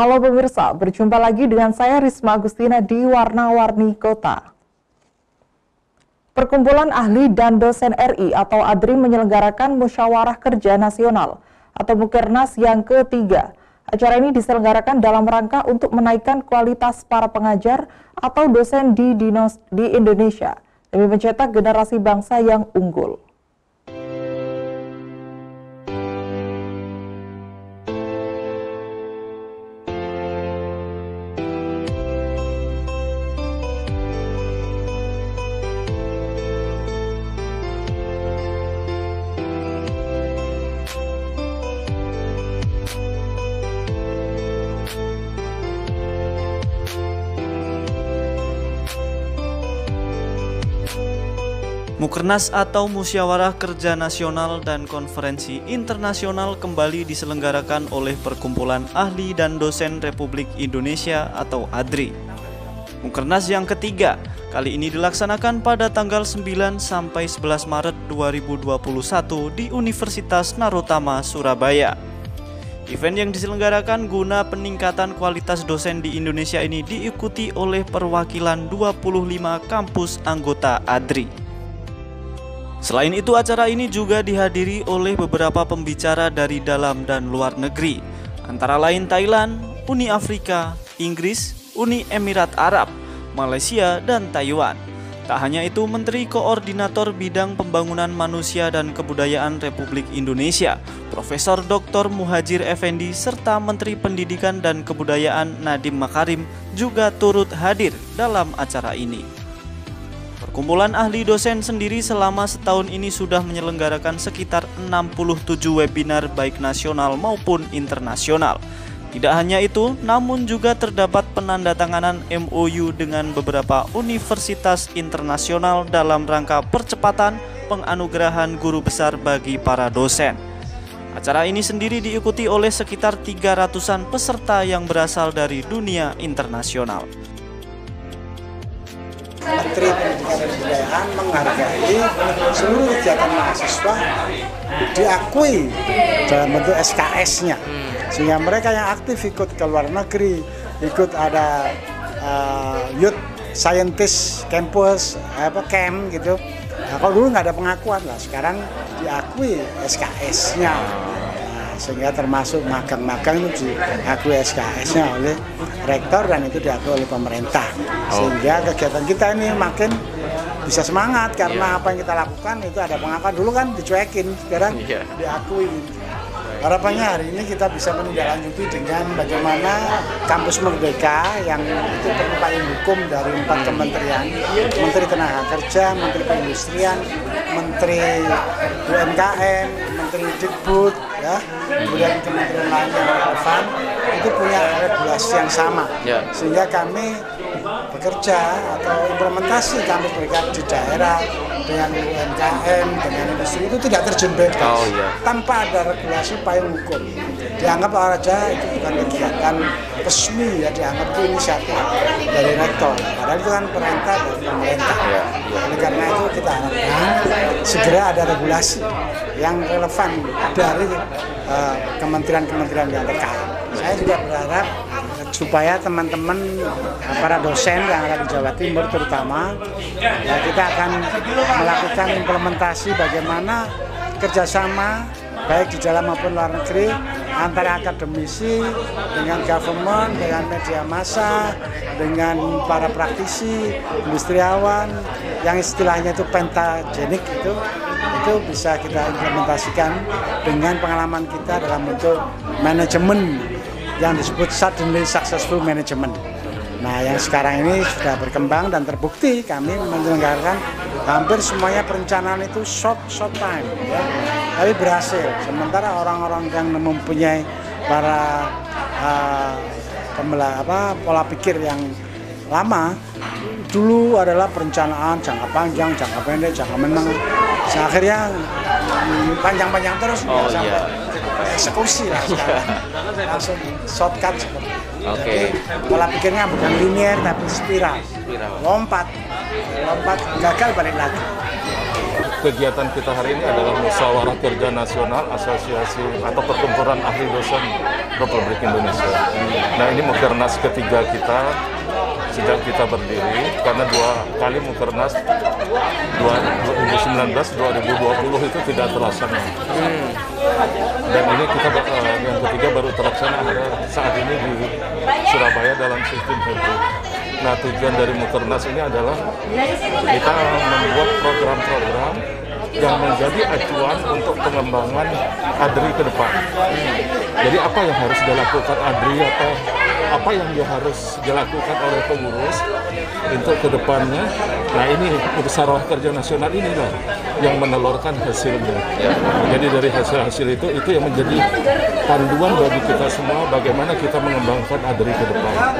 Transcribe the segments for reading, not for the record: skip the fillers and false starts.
Halo pemirsa, berjumpa lagi dengan saya Risma Agustina di Warna-Warni Kota. Perkumpulan Ahli dan Dosen RI atau ADRI menyelenggarakan Musyawarah Kerja Nasional atau Mukernas yang ketiga. Acara ini diselenggarakan dalam rangka untuk menaikkan kualitas para pengajar atau dosen di Indonesia demi mencetak generasi bangsa yang unggul. Mukernas atau Musyawarah Kerja Nasional dan Konferensi Internasional kembali diselenggarakan oleh Perkumpulan Ahli dan Dosen Republik Indonesia atau ADRI. Mukernas yang ketiga kali ini dilaksanakan pada tanggal 9 sampai 11 Maret 2021 di Universitas Narotama, Surabaya. Event yang diselenggarakan guna peningkatan kualitas dosen di Indonesia ini diikuti oleh perwakilan 25 kampus anggota ADRI. Selain itu, acara ini juga dihadiri oleh beberapa pembicara dari dalam dan luar negeri, antara lain Thailand, Uni Afrika, Inggris, Uni Emirat Arab, Malaysia, dan Taiwan. Tak hanya itu, Menteri Koordinator Bidang Pembangunan Manusia dan Kebudayaan Republik Indonesia, Profesor Dr. Muhadjir Effendi, serta Menteri Pendidikan dan Kebudayaan Nadiem Makarim juga turut hadir dalam acara ini. Perkumpulan ahli dosen sendiri selama setahun ini sudah menyelenggarakan sekitar 67 webinar baik nasional maupun internasional. Tidak hanya itu, namun juga terdapat penandatanganan MOU dengan beberapa universitas internasional dalam rangka percepatan penganugerahan guru besar bagi para dosen. Acara ini sendiri diikuti oleh sekitar 300-an peserta yang berasal dari dunia internasional. Menteri Pendidikan dan Kebudayaan menghargai seluruh kegiatan mahasiswa diakui dalam bentuk SKS-nya, sehingga mereka yang aktif ikut ke luar negeri, ikut ada Youth Scientist Campus, camp gitu. Nah, kalau dulu nggak ada pengakuan lah, sekarang diakui SKS-nya. Sehingga termasuk magang-magang itu diakui SKS-nya oleh rektor dan itu diakui oleh pemerintah. Sehingga kegiatan kita ini makin bisa semangat karena apa yang kita lakukan itu ada pengakuan. Dulu kan dicuekin, sekarang diakui. Harapannya hari ini kita bisa menindaklanjuti dengan bagaimana Kampus Merdeka yang itu perlu payung hukum dari 4 kementerian, Menteri Tenaga Kerja, Menteri Perindustrian, Menteri UMKM, Menteri Dikbud, ya, kemudian kementerian lain yang relevan itu punya regulasi yang sama, sehingga kami bekerja atau implementasi kampus mereka di daerah dengan UMKM, dengan industri itu tidak terjun bebas tanpa ada regulasi payung hukum. Dianggap aja itu bukan kegiatan resmi, ya dianggap itu inisiatif dari rektor, padahal itu kan perintah dari pemerintah. Oleh karena itu kita harapkan segera ada regulasi yang relevan dari kementerian-kementerian yang terkait. Saya juga berharap supaya teman-teman para dosen yang ada di Jawa Timur terutama, ya kita akan melakukan implementasi bagaimana kerjasama baik di dalam maupun luar negeri antara akademisi dengan government, dengan media massa, dengan para praktisi, industriawan yang istilahnya itu pentagenik itu bisa kita implementasikan dengan pengalaman kita dalam bentuk manajemen yang disebut suddenly successful management. Nah, yang sekarang ini sudah berkembang dan terbukti kami menyelenggarakan hampir semuanya perencanaan itu short time, ya. Tapi berhasil. Sementara orang-orang yang mempunyai para pola pikir yang lama dulu adalah perencanaan jangka panjang, jangka pendek, jangka menengah. Akhirnya panjang-panjang terus sampai eksekusi lah sekarang. Langsung shortcut seperti itu. Jadi pola pikirnya bukan linear tapi spiral. Lompat gagal balik lagi. kegiatan kita hari ini adalah Musyawarah Kerja Nasional Asosiasi atau Perkumpulan Ahli Dosen Republik Indonesia. Nah, ini Mukernas ketiga kita sejak kita berdiri, karena 2 kali Mukernas 2019-2020 itu tidak terlaksana. Dan ini kita yang ketiga baru terlaksana saat ini di Surabaya dalam sistem hybrid. Nah, tujuan dari Mukernas ini adalah kita membuat program-program yang menjadi acuan untuk pengembangan ADRI ke depan. Jadi apa yang harus dilakukan ADRI, apa yang harus dilakukan oleh pengurus untuk ke depannya. Nah, ini Musyawarah Kerja Nasional inilah yang menelurkan hasilnya. Jadi dari hasil-hasil itu yang menjadi panduan bagi kita semua bagaimana kita mengembangkan ADRI ke depan.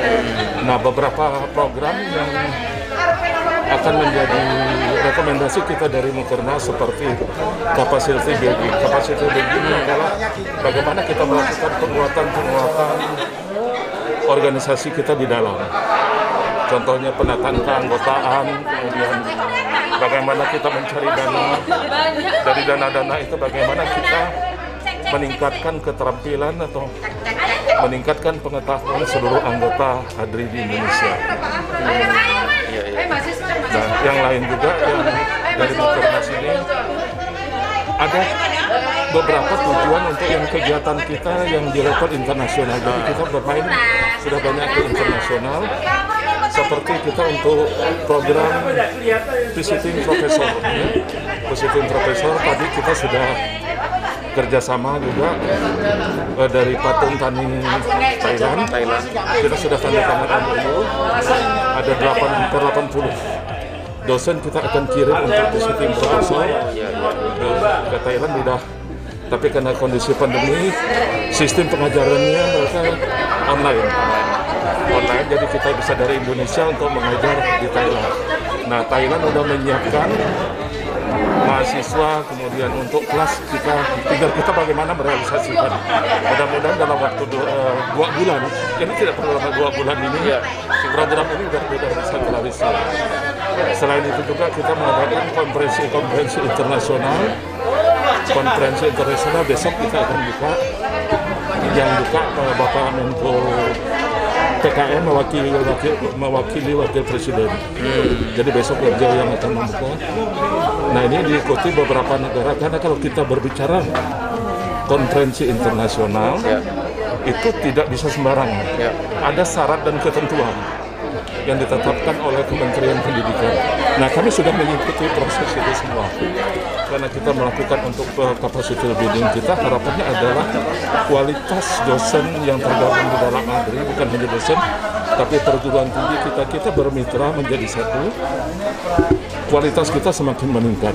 Nah, beberapa program yang akan menjadi rekomendasi kita dari Mukernas seperti capacity building. Capacity building adalah bagaimana kita melakukan penguatan organisasi kita di dalam. Contohnya penataan keanggotaan, kemudian bagaimana kita mencari dana, dari dana-dana itu bagaimana kita meningkatkan keterampilan atau meningkatkan pengetahuan seluruh anggota ADRI di Indonesia. Nah, yang lain juga yang dari Mukernas ini ada beberapa tujuan untuk yang kegiatan kita yang di level internasional. Jadi kita bermain sudah banyak ke internasional, seperti kita untuk program visiting professor. Visiting professor tadi kita sudah kerjasama juga dari Patung Tani Thailand. Kita sudah tanda tangan MOU. Ada 80 dosen kita akan kirim untuk visiting professor ke Thailand tidak. Tapi karena kondisi pandemi, sistem pengajarannya mereka online. Jadi kita bisa dari Indonesia untuk mengajar di Thailand. Nah, Thailand sudah menyiapkan mahasiswa, kemudian untuk kelas kita, tinggal kita bagaimana merealisasikan. Mudah-mudahan dalam waktu 2 bulan, ini tidak perlu lama 2 bulan ini, program ini sudah bisa terrealisasi. Selain itu juga kita mengadakan konferensi internasional. Konferensi internasional besok kita akan buka, yang buka Bapak Menko PKM mewakili Wakil Presiden. Jadi besok beliau yang akan membuka. Nah, ini diikuti beberapa negara, karena kalau kita berbicara konferensi internasional itu tidak bisa sembarangan. Ada syarat dan ketentuan yang ditetapkan oleh Kementerian Pendidikan. Nah, kami sudah mengikuti proses itu semua. Karena kita melakukan untuk capacity building kita, harapannya adalah kualitas dosen yang tergabung di dalam ADRI, bukan hanya dosen, tapi perguruan tinggi kita bermitra menjadi satu. Kualitas kita semakin meningkat.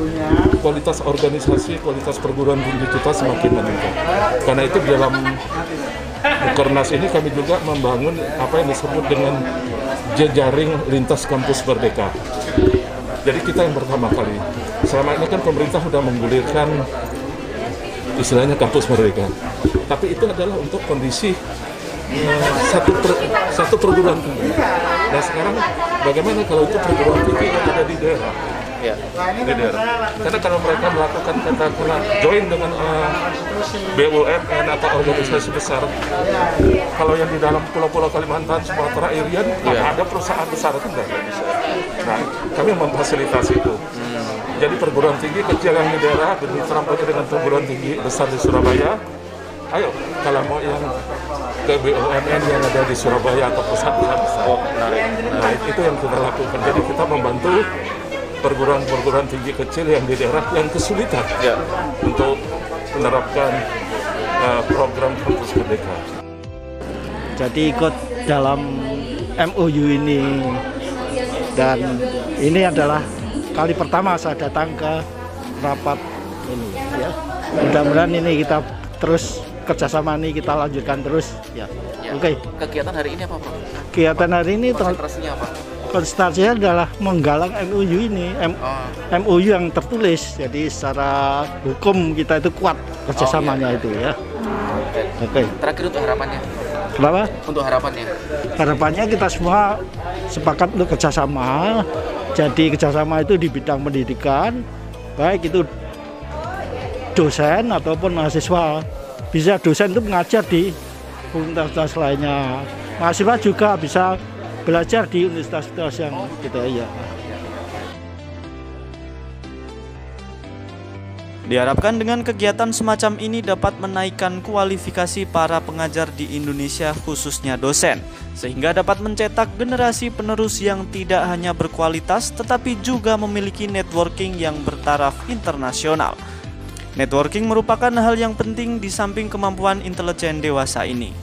Kualitas organisasi, kualitas perguruan tinggi kita semakin meningkat. Karena itu di dalam Mukernas ini kami juga membangun apa yang disebut dengan jejaring lintas kampus merdeka. Jadi kita yang pertama kali. Selama ini kan pemerintah sudah menggulirkan istilahnya kampus merdeka. Tapi itu adalah untuk kondisi satu perguruan tinggi. Nah, sekarang bagaimana kalau itu perguruan tinggi yang ada di daerah? Di daerah. Karena kalau mereka melakukan katakanlah join dengan BUMN atau organisasi besar, kalau yang di dalam pulau-pulau Kalimantan, Sumatera, Irian, ada perusahaan besar itu enggak bisa. Nah, kami memfasilitasi itu. Jadi perguruan tinggi kecil yang di daerah bermitra dengan perguruan tinggi besar di Surabaya. Ayo, kalau mau yang ke BUMN yang ada di Surabaya atau pusat besar. Nah, itu yang kita lakukan. Jadi kita membantu perguruan tinggi kecil yang di daerah yang kesulitan untuk menerapkan program kampus merdeka. Jadi ikut dalam MOU ini, dan ini adalah kali pertama saya datang ke rapat ini. Ya. Mudah-mudahan ini kita terus kerjasama ini kita lanjutkan terus. Oke. Kegiatan hari ini apa, Pak? Kegiatan hari ini konsentrasinya apa? Konsentrasinya adalah menggalang MOU ini, MOU yang tertulis. Jadi secara hukum kita itu kuat kerjasamanya itu ya. Oke. Terakhir untuk harapannya. Kenapa? Untuk harapannya. Harapannya kita semua sepakat untuk kerjasama. Jadi kerjasama itu di bidang pendidikan, baik itu dosen ataupun mahasiswa. Bisa dosen itu mengajar di universitas lainnya, mahasiswa juga bisa belajar di universitas yang gitu ya. Diharapkan dengan kegiatan semacam ini dapat menaikkan kualifikasi para pengajar di Indonesia khususnya dosen, sehingga dapat mencetak generasi penerus yang tidak hanya berkualitas tetapi juga memiliki networking yang bertaraf internasional. Networking merupakan hal yang penting di samping kemampuan intelijen dewasa ini.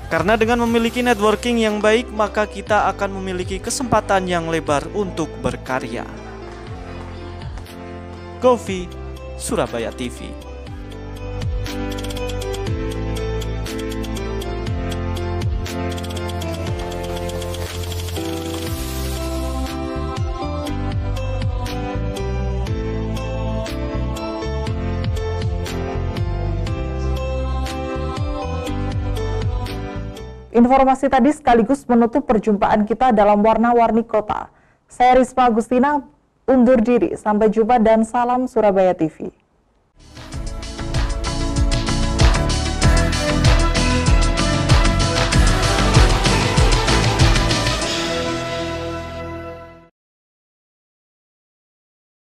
Karena dengan memiliki networking yang baik, maka kita akan memiliki kesempatan yang lebar untuk berkarya. Govi, Surabaya TV. Informasi tadi sekaligus menutup perjumpaan kita dalam Warna-Warni Kota. Saya Risma Agustina undur diri, sampai jumpa dan salam Surabaya TV.